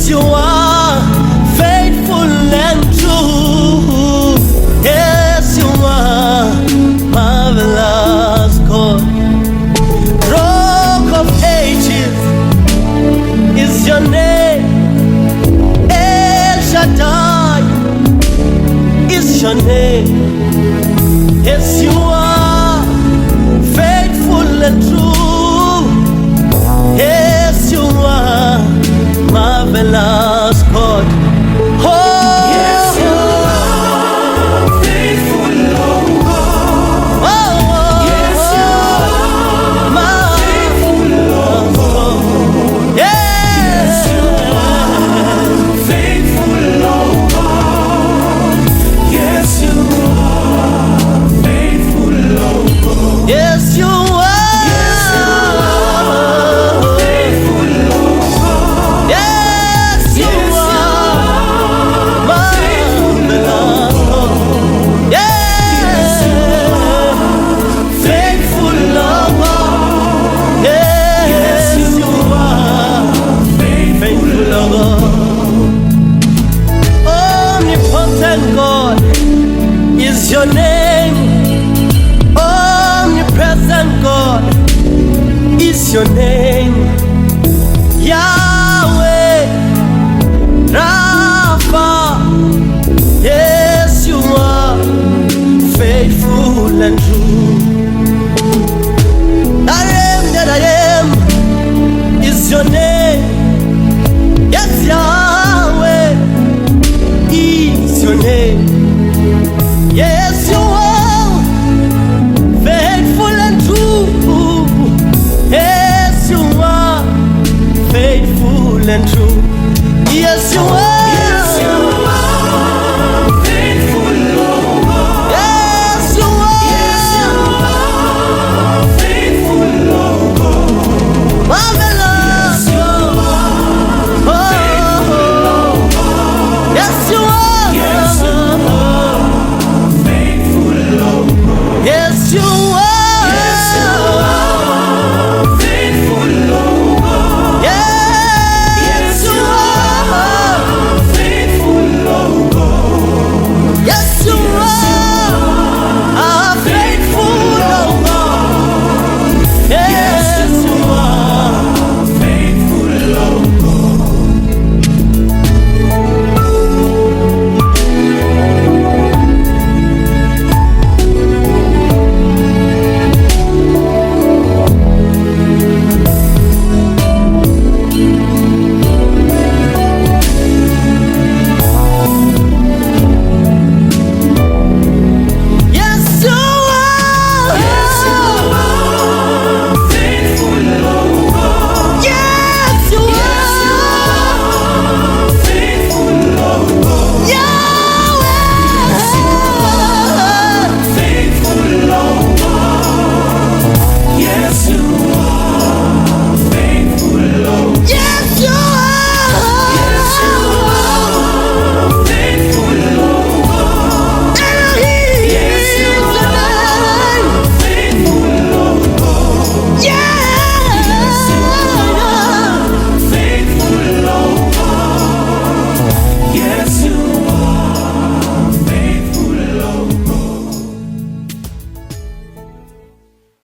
Yes, you are faithful and true. Yes, you are marvelous God. Rock of Ages is your name. El Shaddai is your name. Yes, you are faithful and true. Yes, you are marvelous God. Oh, Yes, you are faithful, oh God. oh, Yes, you are marvelous God. Yes, faithful, oh God. Yes, you are faithful, oh God. yes, you are. Faithful, oh God. Yes, you are marvelous God. Yes, faithful Lord. Yes, you are faithful Lord. Omnipotent God is your name. Omnipresent God is your name. Yahweh, Rapha, yes, you are faithful and true. I am that I am is your name. Yes, Yahweh is your name. Yes, you are faithful and true. Yes, you are faithful and true. Yes, you are.